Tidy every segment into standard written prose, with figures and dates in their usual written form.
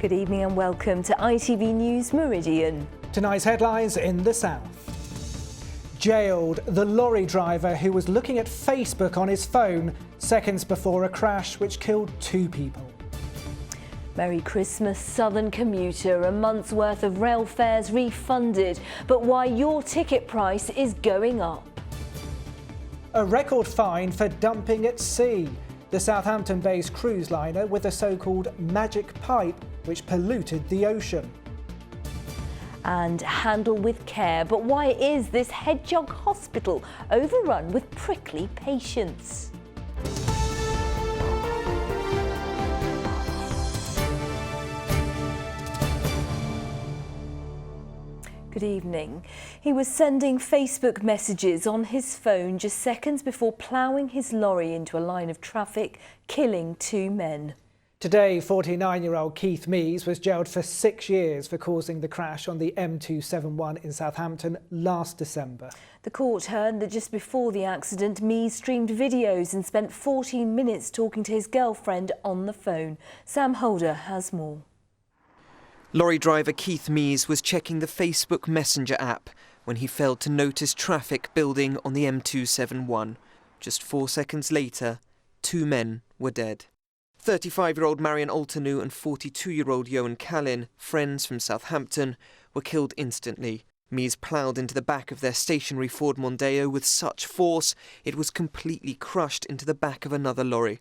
Good evening and welcome to ITV News Meridian. Tonight's headlines in the south. Jailed, the lorry driver who was looking at Facebook on his phone seconds before a crash which killed 2 people. Merry Christmas, Southern commuter. A month's worth of rail fares refunded, but why your ticket price is going up. A record fine for dumping at sea. The Southampton-based cruise liner with a so-called magic pipe which polluted the ocean. And handle with care. But why is this Hedgehog hospital overrun with prickly patients? Good evening. He was sending Facebook messages on his phone just seconds before ploughing his lorry into a line of traffic, killing 2 men. Today, 49-year-old Keith Mees was jailed for 6 years for causing the crash on the M271 in Southampton last December. The court heard that just before the accident, Mees streamed videos and spent 14 minutes talking to his girlfriend on the phone. Sam Holder has more. Lorry driver Keith Mees was checking the Facebook Messenger app when he failed to notice traffic building on the M271. Just 4 seconds later, 2 men were dead. 35-year-old Marion Altenew and 42-year-old Johan Callin, friends from Southampton, were killed instantly. Mees ploughed into the back of their stationary Ford Mondeo with such force it was completely crushed into the back of another lorry.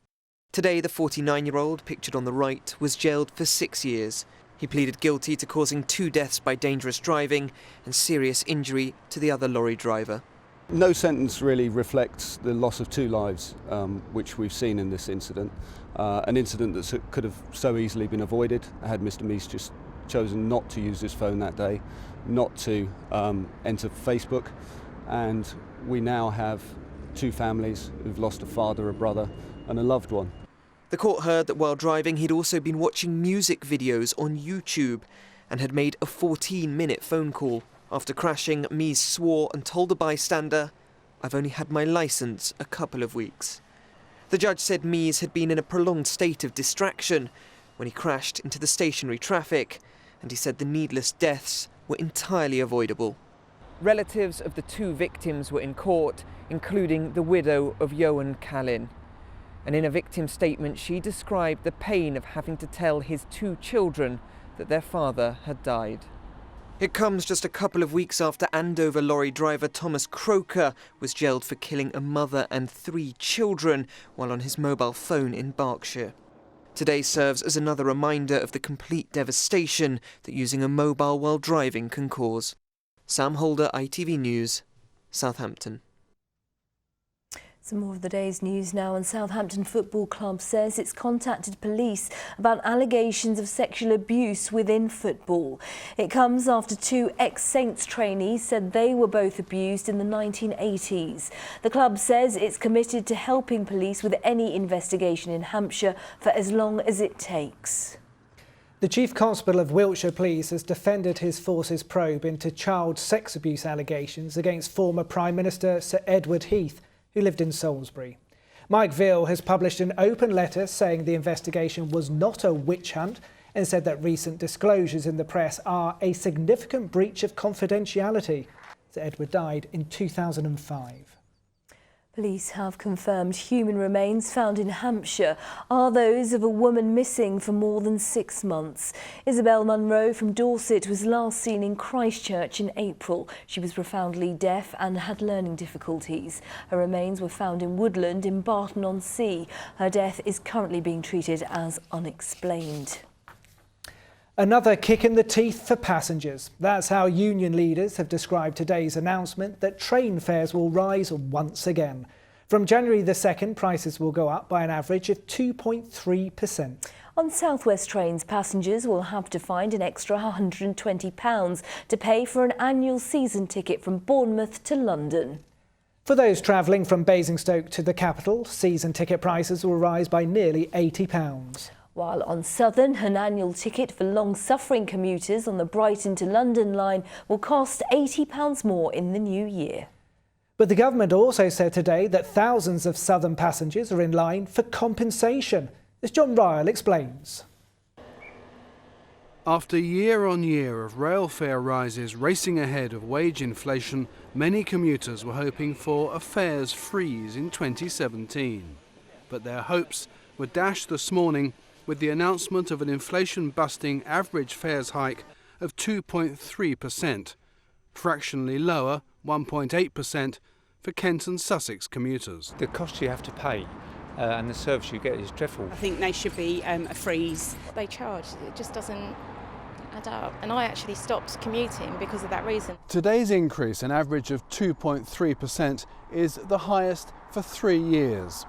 Today, the 49-year-old, pictured on the right, was jailed for 6 years. He pleaded guilty to causing 2 deaths by dangerous driving and serious injury to the other lorry driver. No sentence really reflects the loss of 2 lives, which we've seen in this incident. An incident that could have so easily been avoided had Mr. Mees just chosen not to use his phone that day, not to enter Facebook, and we now have 2 families who've lost a father, a brother and a loved one. The court heard that while driving he'd also been watching music videos on YouTube and had made a 14-minute phone call. After crashing, Mees swore and told a bystander, "I've only had my licence a couple of weeks." The judge said Mees had been in a prolonged state of distraction when he crashed into the stationary traffic, and he said the needless deaths were entirely avoidable. Relatives of the 2 victims were in court, including the widow of Johan Callin. And in a victim statement, she described the pain of having to tell his 2 children that their father had died. It comes just a couple of weeks after Andover lorry driver Thomas Croker was jailed for killing a mother and 3 children while on his mobile phone in Berkshire. Today serves as another reminder of the complete devastation that using a mobile while driving can cause. Sam Holder, ITV News, Southampton. Some more of the day's news now, and Southampton Football Club says it's contacted police about allegations of sexual abuse within football. It comes after 2 ex-Saints trainees said they were both abused in the 1980s. The club says it's committed to helping police with any investigation in Hampshire for as long as it takes. The Chief Constable of Wiltshire Police has defended his force's probe into child sex abuse allegations against former Prime Minister Sir Edward Heath, who lived in Salisbury. Mike Veal has published an open letter saying the investigation was not a witch hunt and said that recent disclosures in the press are a significant breach of confidentiality. Sir Edward died in 2005. Police have confirmed human remains found in Hampshire are those of a woman missing for more than 6 months. Isabel Munro from Dorset was last seen in Christchurch in April. She was profoundly deaf and had learning difficulties. Her remains were found in woodland in Barton-on-Sea. Her death is currently being treated as unexplained. Another kick in the teeth for passengers. That's how union leaders have described today's announcement that train fares will rise once again. From January the 2nd, prices will go up by an average of 2.3%. On South West trains, passengers will have to find an extra £120 to pay for an annual season ticket from Bournemouth to London. For those travelling from Basingstoke to the capital, season ticket prices will rise by nearly £80. While on Southern, an annual ticket for long-suffering commuters on the Brighton to London line will cost £80 more in the new year. But the government also said today that thousands of Southern passengers are in line for compensation, as John Ryle explains. After year on year of rail fare rises racing ahead of wage inflation, many commuters were hoping for a fares freeze in 2017. But their hopes were dashed this morning with the announcement of an inflation-busting average fares hike of 2.3%, fractionally lower 1.8% for Kent and Sussex commuters. The cost you have to pay and the service you get is dreadful. I think they should be a freeze. They charge, it just doesn't add up. And I actually stopped commuting because of that reason. Today's increase, an average of 2.3%, is the highest for 3 years.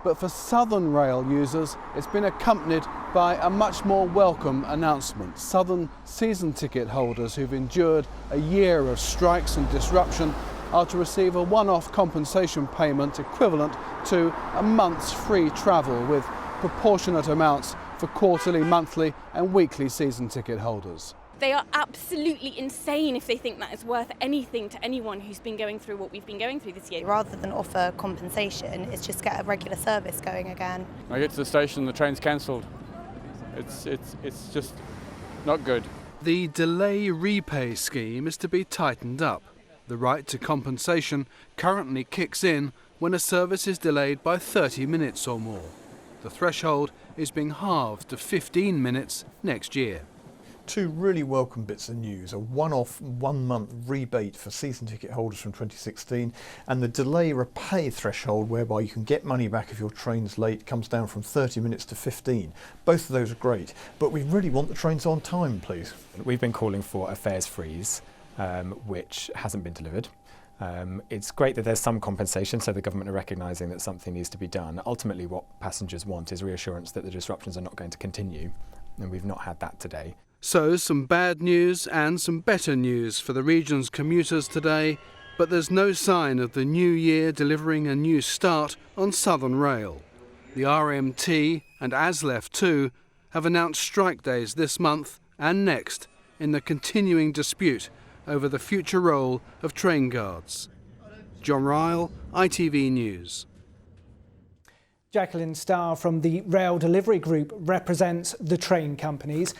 But for Southern Rail users, it's been accompanied by a much more welcome announcement. Southern season ticket holders who've endured a year of strikes and disruption are to receive a one-off compensation payment equivalent to a month's free travel, with proportionate amounts for quarterly, monthly and weekly season ticket holders. They are absolutely insane if they think that is worth anything to anyone who's been going through what we've been going through this year. Rather than offer compensation, it's just get a regular service going again. I get to the station, the train's cancelled. It's just not good. The delay repay scheme is to be tightened up. The right to compensation currently kicks in when a service is delayed by 30 minutes or more. The threshold is being halved to 15 minutes next year. Two really welcome bits of news: a one-off 1 month rebate for season ticket holders from 2016, and the delay repay threshold whereby you can get money back if your train's late comes down from 30 minutes to 15. Both of those are great, but we really want the trains on time, please. We've been calling for a fares freeze, which hasn't been delivered. It's great that there's some compensation, so the government are recognising that something needs to be done. Ultimately, what passengers want is reassurance that the disruptions are not going to continue, and we've not had that today. So some bad news and some better news for the region's commuters today, but there's no sign of the new year delivering a new start on Southern Rail. The RMT and ASLEF too have announced strike days this month and next in the continuing dispute over the future role of train guards. John Ryle, ITV News. Jacqueline Starr from the Rail Delivery Group represents the train companies.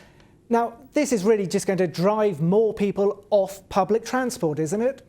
Now, this is really just going to drive more people off public transport, isn't it?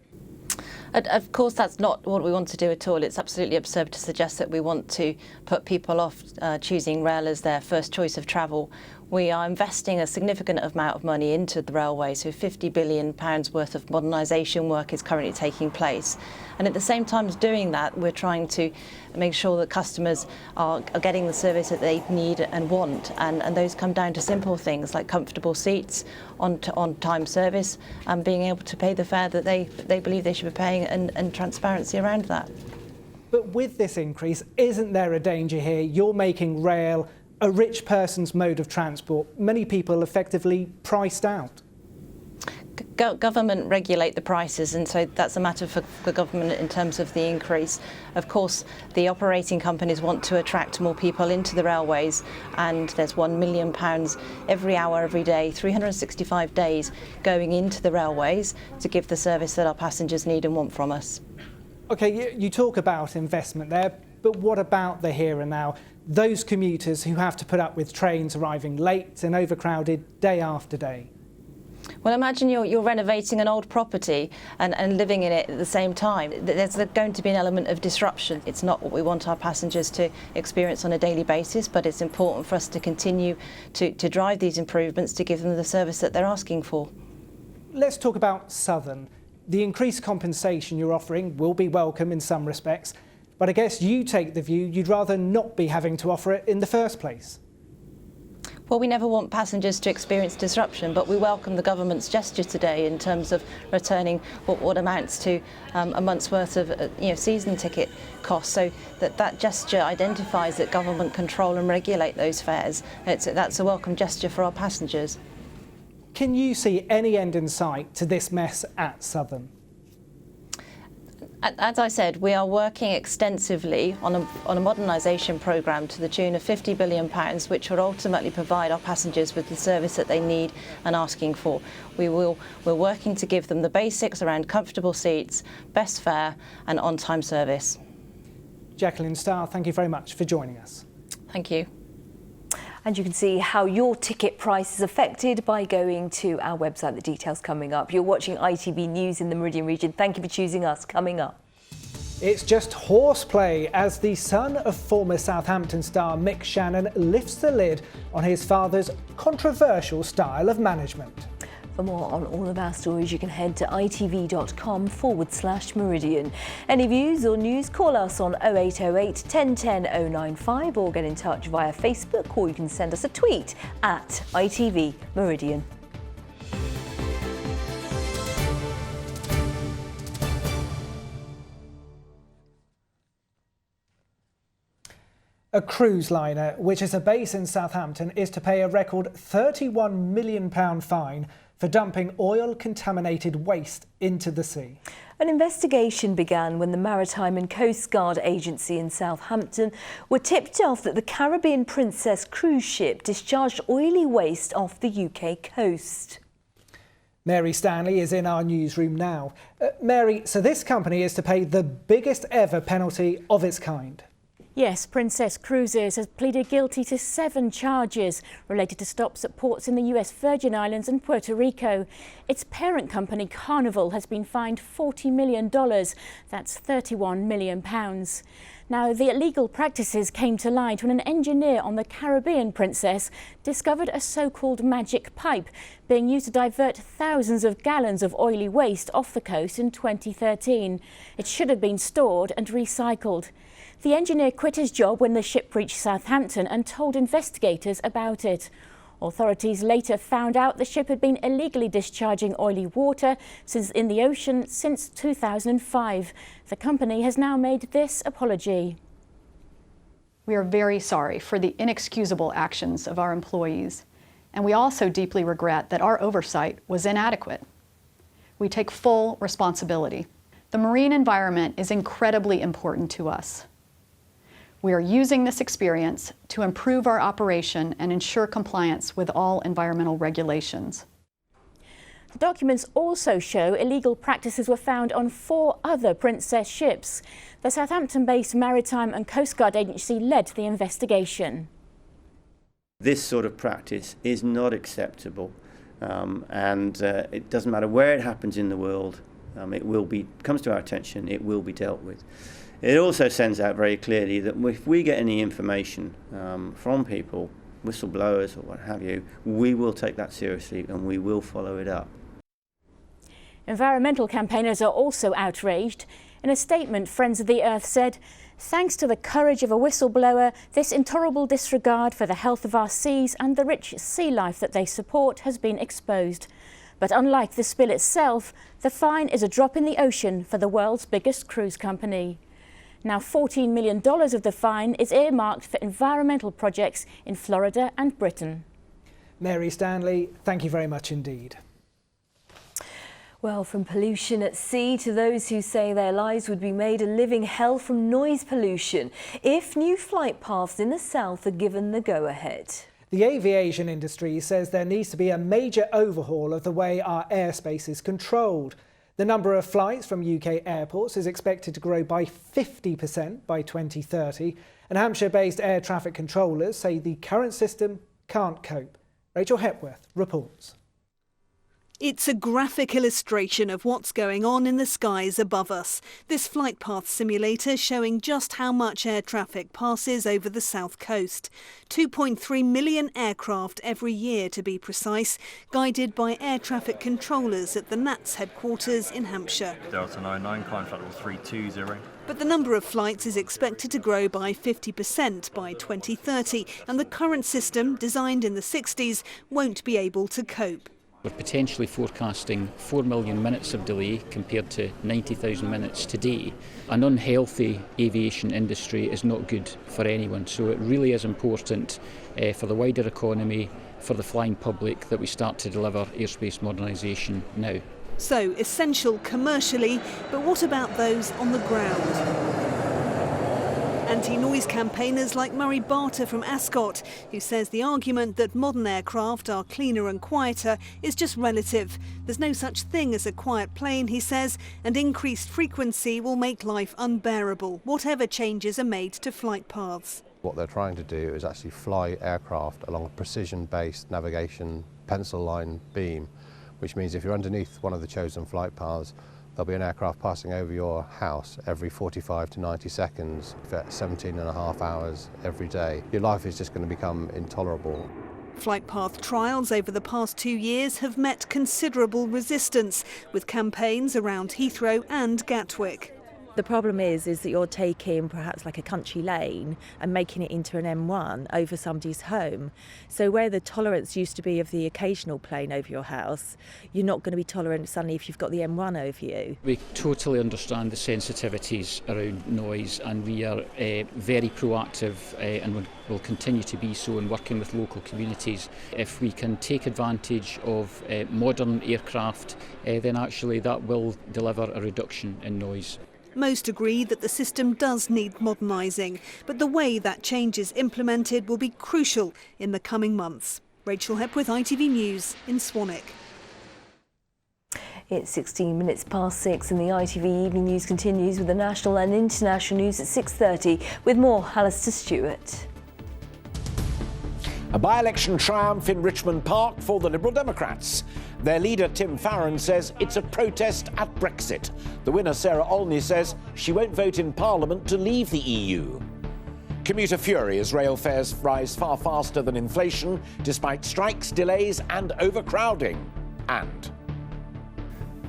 Of course, that's not what we want to do at all. It's absolutely absurd to suggest that we want to put people off choosing rail as their first choice of travel. We are investing a significant amount of money into the railway, so £50 billion worth of modernisation work is currently taking place. And at the same time as doing that, we're trying to make sure that customers are getting the service that they need and want. And those come down to simple things like comfortable seats, on-time service, and being able to pay the fare that they believe they should be paying, and transparency around that. But with this increase, isn't there a danger here? You're making rail a rich person's mode of transport. Many people effectively priced out. Government regulate the prices, and so that's a matter for government in terms of the increase. Of course, the operating companies want to attract more people into the railways, and there's £1 million every hour, every day, 365 days going into the railways to give the service that our passengers need and want from us. OK, you talk about investment there, but what about the here and now? Those commuters who have to put up with trains arriving late and overcrowded day after day. Well, imagine you're renovating an old property and living in it at the same time. There's going to be an element of disruption. It's not what we want our passengers to experience on a daily basis, but it's important for us to continue to drive these improvements to give them the service that they're asking for. Let's talk about Southern. The increased compensation you're offering will be welcome in some respects, but I guess you take the view you'd rather not be having to offer it in the first place. Well, we never want passengers to experience disruption, but we welcome the government's gesture today in terms of returning what amounts to a month's worth of season ticket costs, so that gesture identifies that government control and regulate those fares. That's a welcome gesture for our passengers. Can you see any end in sight to this mess at Southern? As I said, we are working extensively on a modernisation programme to the tune of £50 billion, which will ultimately provide our passengers with the service that they need and asking for. We're working to give them the basics around comfortable seats, best fare and on-time service. Jacqueline Starr, thank you very much for joining us. Thank you. And you can see how your ticket price is affected by going to our website. The details coming up. You're watching ITV News in the Meridian region. Thank you for choosing us. Coming up. It's just horseplay as the son of former Southampton star Mick Shannon lifts the lid on his father's controversial style of management. For more on all of our stories, you can head to itv.com/Meridian. Any views or news, call us on 0808 1010 095 or get in touch via Facebook, or you can send us a tweet at ITV Meridian. A cruise liner, which is a base in Southampton, is to pay a record £31 million fine for dumping oil-contaminated waste into the sea. An investigation began when the Maritime and Coast Guard Agency in Southampton were tipped off that the Caribbean Princess cruise ship discharged oily waste off the UK coast. Mary Stanley is in our newsroom now. Mary, so this company is to pay the biggest ever penalty of its kind. Yes, Princess Cruises has pleaded guilty to 7 charges related to stops at ports in the US Virgin Islands and Puerto Rico. Its parent company, Carnival, has been fined $40 million. That's £31 million. Now, the illegal practices came to light when an engineer on the Caribbean Princess discovered a so-called magic pipe being used to divert thousands of gallons of oily waste off the coast in 2013. It should have been stored and recycled. The engineer quit his job when the ship reached Southampton and told investigators about it. Authorities later found out the ship had been illegally discharging oily water in the ocean since 2005. The company has now made this apology. We are very sorry for the inexcusable actions of our employees, and we also deeply regret that our oversight was inadequate. We take full responsibility. The marine environment is incredibly important to us. We are using this experience to improve our operation and ensure compliance with all environmental regulations. The documents also show illegal practices were found on 4 other Princess ships. The Southampton-based Maritime and Coast Guard Agency led the investigation. This sort of practice is not acceptable, and it doesn't matter where it happens in the world. Comes to our attention, it will be dealt with. It also sends out very clearly that if we get any information from people, whistleblowers or what have you, we will take that seriously and we will follow it up. Environmental campaigners are also outraged. In a statement, Friends of the Earth said, "Thanks to the courage of a whistleblower, this intolerable disregard for the health of our seas and the rich sea life that they support has been exposed. But unlike the spill itself, the fine is a drop in the ocean for the world's biggest cruise company." Now, $14 million of the fine is earmarked for environmental projects in Florida and Britain. Mary Stanley, thank you very much indeed. Well, from pollution at sea to those who say their lives would be made a living hell from noise pollution if new flight paths in the south are given the go-ahead. The aviation industry says there needs to be a major overhaul of the way our airspace is controlled. The number of flights from UK airports is expected to grow by 50% by 2030, and Hampshire-based air traffic controllers say the current system can't cope. Rachel Hepworth reports. It's a graphic illustration of what's going on in the skies above us. This flight path simulator showing just how much air traffic passes over the south coast. 2.3 million aircraft every year, to be precise, guided by air traffic controllers at the NATS headquarters in Hampshire. Delta 99, climb flight level 320. But the number of flights is expected to grow by 50% by 2030, and the current system, designed in the 60s, won't be able to cope. We're potentially forecasting 4 million minutes of delay compared to 90,000 minutes today. An unhealthy aviation industry is not good for anyone, so it really is important for the wider economy, for the flying public, that we start to deliver airspace modernisation now. So essential commercially, but what about those on the ground? Anti-noise campaigners like Murray Barter from Ascot, who says the argument that modern aircraft are cleaner and quieter is just relative. There's no such thing as a quiet plane, he says, and increased frequency will make life unbearable, whatever changes are made to flight paths. What they're trying to do is actually fly aircraft along a precision-based navigation pencil line beam, which means if you're underneath one of the chosen flight paths, there'll be an aircraft passing over your house every 45 to 90 seconds for 17 and a half hours every day. Your life is just going to become intolerable. Flight path trials over the past 2 years have met considerable resistance, with campaigns around Heathrow and Gatwick. The problem is that you're taking perhaps like a country lane and making it into an M1 over somebody's home. So where the tolerance used to be of the occasional plane over your house, you're not going to be tolerant suddenly if you've got the M1 over you. We totally understand the sensitivities around noise, and we are very proactive and will continue to be so in working with local communities. If we can take advantage of modern aircraft, then actually that will deliver a reduction in noise. Most agree that the system does need modernising, but the way that change is implemented will be crucial in the coming months. Rachel Hepworth, ITV News in Swanwick. It's 16 minutes past 6 and the ITV Evening News continues with the national and international news at 6:30 with more Alistair Stewart. A by-election triumph in Richmond Park for the Liberal Democrats. Their leader, Tim Farron, says it's a protest at Brexit. The winner, Sarah Olney, says she won't vote in Parliament to leave the EU. Commuter fury as rail fares rise far faster than inflation, despite strikes, delays and overcrowding. And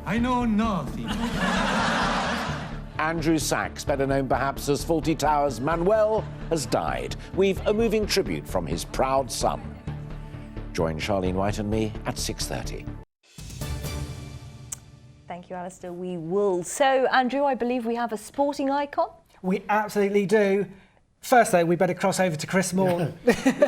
I know nothing. Andrew Sachs, better known perhaps as Fawlty Towers' Manuel, has died. We've a moving tribute from his proud son. Join Charlene White and me at 6:30. Thank you, Alistair. We will. So, Andrew, I believe we have a sporting icon. We absolutely do. First, though, we better cross over to Chris Moore.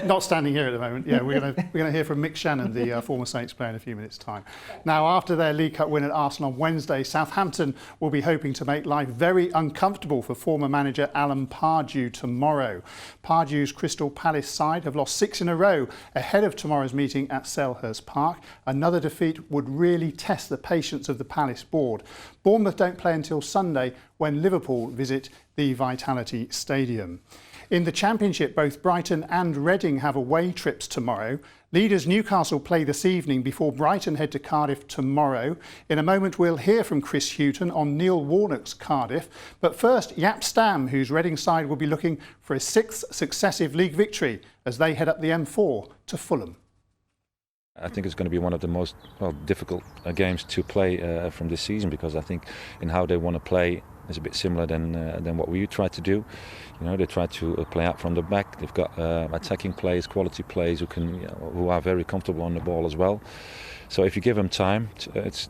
Not standing here at the moment. Yeah, we're going to hear from Mick Shannon, the former Saints player, in a few minutes' time. Now, after their League Cup win at Arsenal on Wednesday, Southampton will be hoping to make life very uncomfortable for former manager Alan Pardew tomorrow. Pardew's Crystal Palace side have lost 6 in a row ahead of tomorrow's meeting at Selhurst Park. Another defeat would really test the patience of the Palace board. Bournemouth don't play until Sunday when Liverpool visit the Vitality Stadium. In the Championship, both Brighton and Reading have away trips tomorrow. Leaders Newcastle play this evening before Brighton head to Cardiff tomorrow. In a moment, we'll hear from Chris Hughton on Neil Warnock's Cardiff. But first, Jaap Stam, whose Reading side will be looking for a 6th successive league victory as they head up the M4 to Fulham. I think it's going to be one of the most difficult games to play from this season, because I think in how they want to play is a bit similar than what we try to do. You know, they try to play out from the back. They've got attacking players, quality players who are very comfortable on the ball as well. So if you give them time,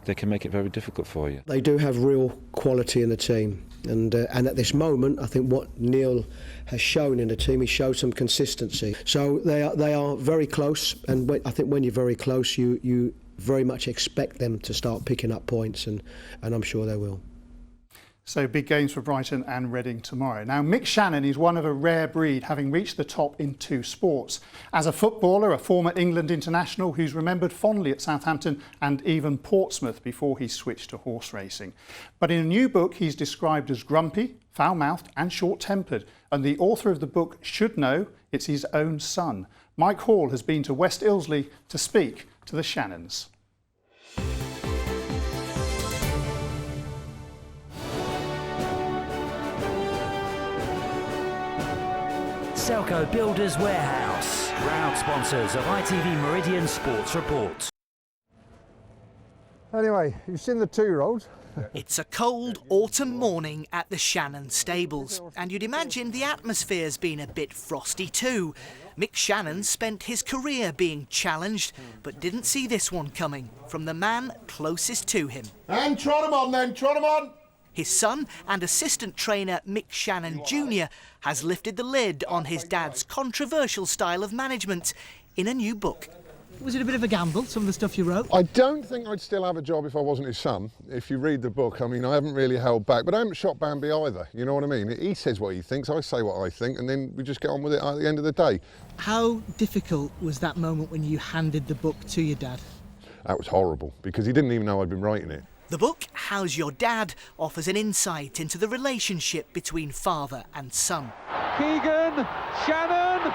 they can make it very difficult for you. They do have real quality in the team, and at this moment, I think what Neil has shown in the team, he showed some consistency. So they are very close, and I think when you're very close, you very much expect them to start picking up points, and I'm sure they will. So big games for Brighton and Reading tomorrow. Now, Mick Shannon is one of a rare breed, having reached the top in 2 sports. As a footballer, a former England international who's remembered fondly at Southampton and even Portsmouth before he switched to horse racing. But in a new book, he's described as grumpy, foul-mouthed and short-tempered. And the author of the book should know it's his own son. Mike Hall has been to West Ilsley to speak to the Shannons. Selco Builders Warehouse, proud sponsors of ITV Meridian Sports Report. Anyway, you've seen the 2-year-old. It's a cold autumn morning at the Shannon stables, and you'd imagine the atmosphere's been a bit frosty too. Mick Shannon spent his career being challenged, but didn't see this one coming from the man closest to him. And trot him on then, trot him on! His son and assistant trainer Mick Shannon Jr. has lifted the lid on his dad's controversial style of management in a new book. Was it a bit of a gamble, some of the stuff you wrote? I don't think I'd still have a job if I wasn't his son. If you read the book, I mean, I haven't really held back, but I haven't shot Bambi either, you know what I mean? He says what he thinks, I say what I think, and then we just get on with it at the end of the day. How difficult was that moment when you handed the book to your dad? That was horrible, because he didn't even know I'd been writing it. The book, How's Your Dad?, offers an insight into the relationship between father and son. Keegan, Shannon.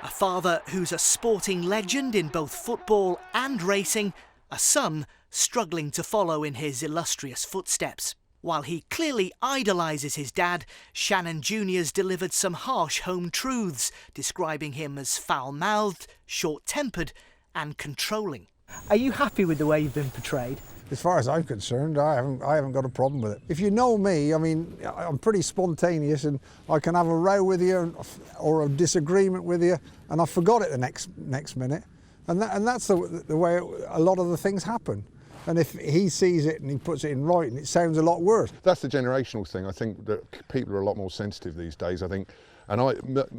A father who's a sporting legend in both football and racing, a son struggling to follow in his illustrious footsteps. While he clearly idolises his dad, Shannon Jr.'s delivered some harsh home truths, describing him as foul-mouthed, short-tempered and controlling. Are you happy with the way you've been portrayed? As far as I'm concerned, I haven't got a problem with it. If you know me, I mean, I'm pretty spontaneous and I can have a row with you or a disagreement with you and I forgot it the next minute. And that's the way a lot of the things happen. And if he sees it and he puts it in writing, it sounds a lot worse. That's the generational thing. I think that people are a lot more sensitive these days, I think. And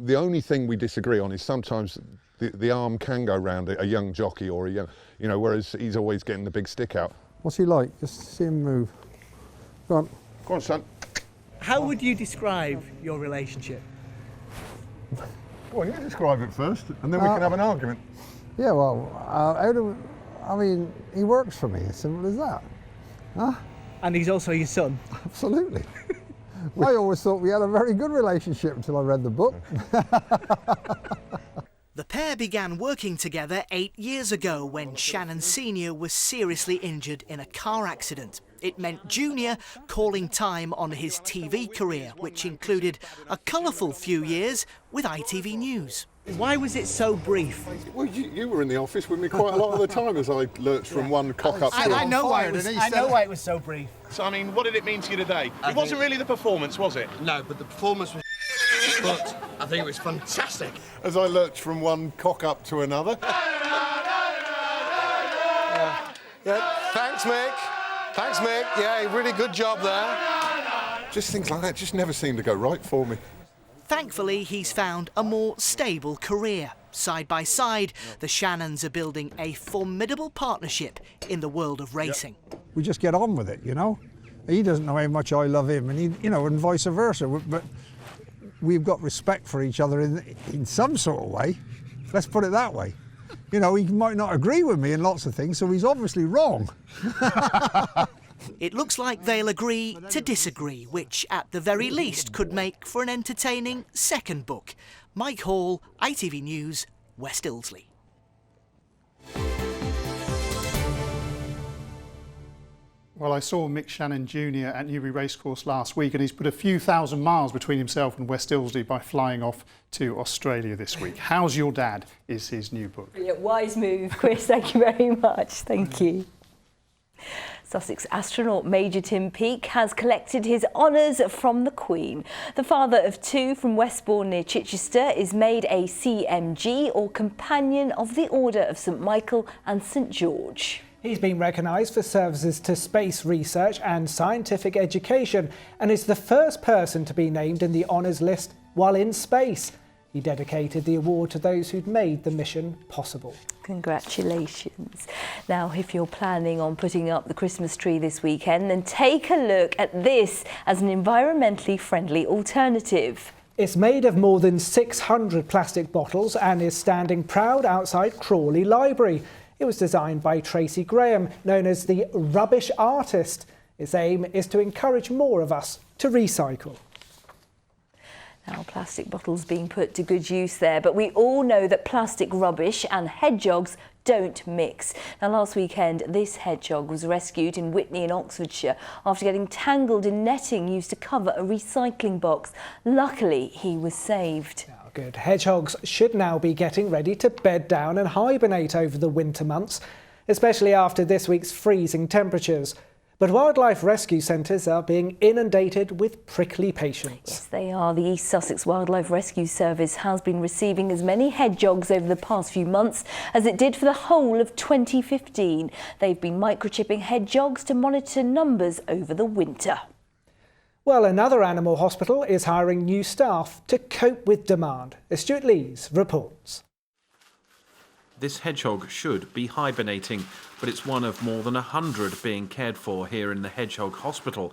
the only thing we disagree on is sometimes the arm can go round a young jockey or a young, whereas he's always getting the big stick out. What's he like? Just see him move. Go on. Go on, son. How would you describe your relationship? Well, you describe it first, and then we can have an argument. Yeah, well, he works for me, as simple as that. Huh? And he's also your son? Absolutely. I always thought we had a very good relationship until I read the book. The pair began working together 8 years ago when Shannon Sr. was seriously injured in a car accident. It meant Junior calling time on his TV career, which included a colourful few years with ITV News. Why was it so brief? Well, you were in the office with me quite a lot of the time as I lurched from one cock up to I know why it was so brief. So, I mean, what did it mean to you today? It wasn't really the performance, was it? No, but the performance was but I think it was fantastic. As I lurched from one cock up to another. Yeah. Thanks, Mick. Thanks, Mick. Yeah, really good job there. Just things like that just never seem to go right for me. Thankfully, he's found a more stable career. Side by side, the Shannons are building a formidable partnership in the world of racing. We just get on with it, He doesn't know how much I love him, and and vice versa. But we've got respect for each other in some sort of way. Let's put it that way. He might not agree with me in lots of things, so he's obviously wrong. It looks like they'll agree to disagree, which at the very least could make for an entertaining second book. Mike Hall, ITV News, West Ilsley. Well, I saw Mick Shannon Jr. at Newbury Racecourse last week, and he's put a few thousand miles between himself and West Ilsley by flying off to Australia this week. How's Your Dad is his new book. Yeah, wise move, Chris. Thank you very much. Thank you. Sussex astronaut Major Tim Peake has collected his honours from the Queen. The father of two from Westbourne near Chichester is made a CMG, or Companion of the Order of St Michael and St George. He's been recognised for services to space research and scientific education and is the first person to be named in the honours list while in space. He dedicated the award to those who'd made the mission possible. Congratulations. Now, if you're planning on putting up the Christmas tree this weekend, then take a look at this as an environmentally friendly alternative. It's made of more than 600 plastic bottles and is standing proud outside Crawley Library. It was designed by Tracy Graham, known as the Rubbish Artist. Its aim is to encourage more of us to recycle. Now, plastic bottles being put to good use there, but we all know that plastic rubbish and hedgehogs don't mix. Now, last weekend, this hedgehog was rescued in Witney in Oxfordshire after getting tangled in netting used to cover a recycling box. Luckily, he was saved. Good. Hedgehogs should now be getting ready to bed down and hibernate over the winter months, especially after this week's freezing temperatures. But wildlife rescue centres are being inundated with prickly patients. Yes, they are. The East Sussex Wildlife Rescue Service has been receiving as many hedgehogs over the past few months as it did for the whole of 2015. They've been microchipping hedgehogs to monitor numbers over the winter. Well, another animal hospital is hiring new staff to cope with demand. As Stuart Lees reports. This hedgehog should be hibernating, but it's one of more than 100 being cared for here in the Hedgehog Hospital.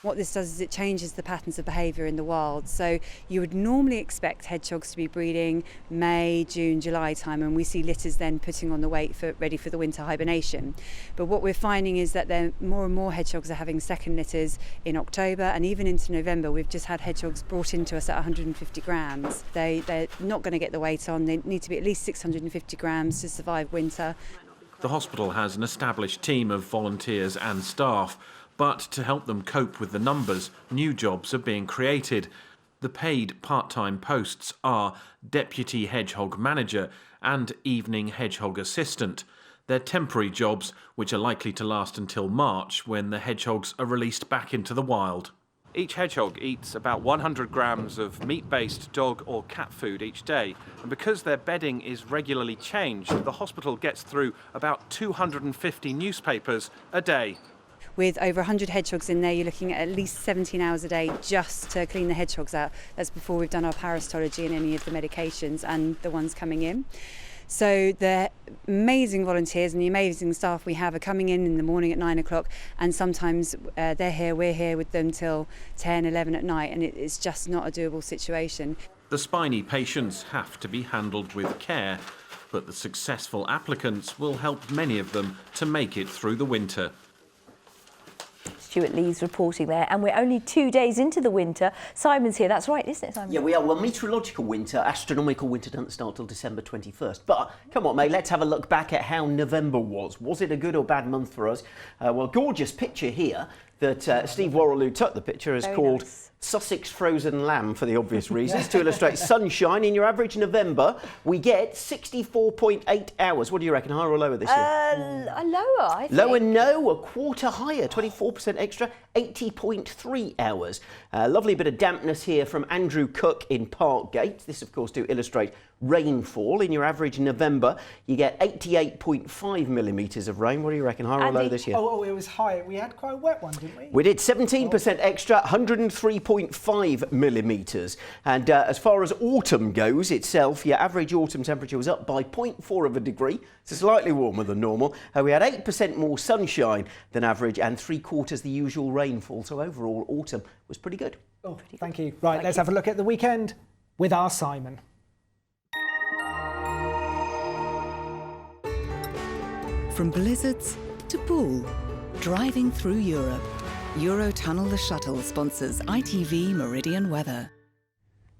What this does is it changes the patterns of behaviour in the wild. So you would normally expect hedgehogs to be breeding May, June, July time, and we see litters then putting on the weight ready for the winter hibernation. But what we're finding is that more and more hedgehogs are having second litters in October, and even into November. We've just had hedgehogs brought into us at 150 grams. They're not going to get the weight on. They need to be at least 650 grams to survive winter. The hospital has an established team of volunteers and staff, but to help them cope with the numbers, new jobs are being created. The paid part-time posts are Deputy Hedgehog Manager and Evening Hedgehog Assistant. They're temporary jobs which are likely to last until March, when the hedgehogs are released back into the wild. Each hedgehog eats about 100 grams of meat-based dog or cat food each day, and because their bedding is regularly changed, the hospital gets through about 250 newspapers a day. With over 100 hedgehogs in there, you're looking at least 17 hours a day just to clean the hedgehogs out. That's before we've done our parasitology and any of the medications and the ones coming in. So the amazing volunteers and the amazing staff we have are coming in the morning at 9 o'clock, and sometimes we're here with them till 10, 11 at night, and it's just not a doable situation. The spiny patients have to be handled with care, but the successful applicants will help many of them to make it through the winter. Stuart Lee's reporting there, and we're only 2 days into the winter. Simon's here, that's right, isn't it, Simon? Yeah, we are. Well, meteorological winter, astronomical winter doesn't start till December 21st. But, come on, mate, let's have a look back at how November was. Was it a good or bad month for us? Well, gorgeous picture here that Steve Worrell, who took the picture, has called Sussex Frozen Lamb for the obvious reasons, to illustrate sunshine. In your average November, we get 64.8 hours. What do you reckon, higher or lower this year? Lower, I think. Lower, no, a quarter higher, 24% extra, 80.3 hours. Lovely bit of dampness here from Andrew Cook in Parkgate. This, of course, to illustrate rainfall. In your average November, you get 88.5 millimetres of rain. What do you reckon, higher or lower this year? Oh, it was high. We had quite a wet one, didn't we? We did 17% extra, 103.5 millimetres. And as far as autumn goes itself, your average autumn temperature was up by 0.4 of a degree, so slightly warmer than normal. We had 8% more sunshine than average and 3/4 the usual rainfall. So overall, autumn was pretty good. Oh, thank you. Right, let's have a look at the weekend with our Simon. From blizzards to pool, driving through Europe. Eurotunnel the Shuttle sponsors ITV Meridian weather.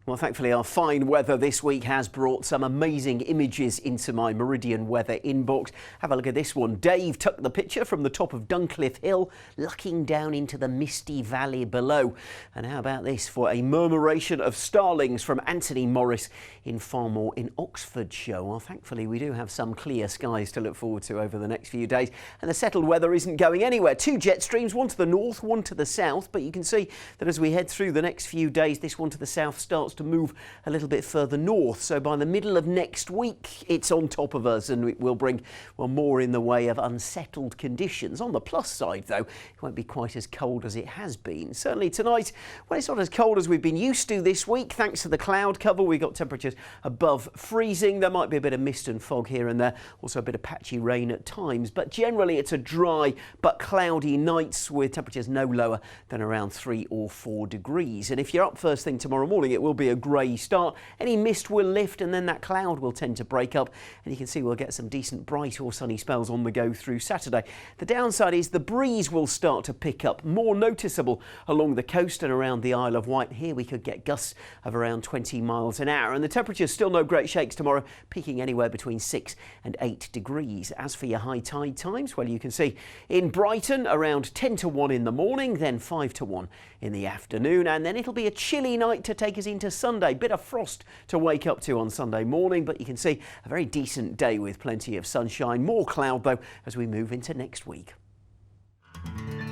Well, thankfully, our fine weather this week has brought some amazing images into my Meridian weather inbox. Have a look at this one. Dave took the picture from the top of Duncliffe Hill, looking down into the misty valley below. And how about this for a murmuration of starlings from Anthony Morris in Farmore in Oxfordshire. Well, thankfully, we do have some clear skies to look forward to over the next few days. And the settled weather isn't going anywhere. 2 jet streams, one to the north, one to the south. But you can see that as we head through the next few days, this one to the south starts to move a little bit further north. So by the middle of next week, it's on top of us and it will bring, well, more in the way of unsettled conditions. On the plus side, though, it won't be quite as cold as it has been. Certainly tonight, well, it's not as cold as we've been used to this week. Thanks to the cloud cover, we've got temperatures above freezing. There might be a bit of mist and fog here and there. Also a bit of patchy rain at times. But generally, it's a dry but cloudy night with temperatures no lower than around 3 or 4 degrees. And if you're up first thing tomorrow morning, it will be a grey start. Any mist will lift and then that cloud will tend to break up. And you can see we'll get some decent bright or sunny spells on the go through Saturday. The downside is the breeze will start to pick up, more noticeable along the coast and around the Isle of Wight. Here we could get gusts of around 20 miles an hour. And the temperature's still no great shakes tomorrow, peaking anywhere between 6 and 8 degrees. As for your high tide times, well, you can see in Brighton around 10 to 1 in the morning, then 5 to 1 in the afternoon. And then it'll be a chilly night to take us into Sunday. Bit of frost to wake up to on Sunday morning, but you can see a very decent day with plenty of sunshine. More cloud, though, as we move into next week.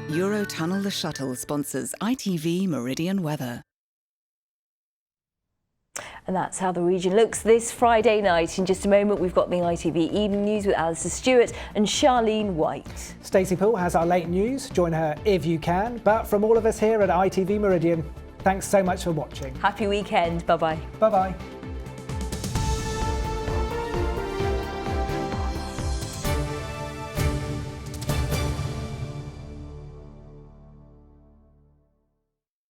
Eurotunnel the Shuttle sponsors ITV Meridian weather. And that's how the region looks this Friday night. In just a moment, we've got the ITV Evening News with Alistair Stewart and Charlene White. Stacey Poole has our late news. Join her if you can. But from all of us here at ITV Meridian, thanks so much for watching. Happy weekend. Bye-bye. Bye-bye.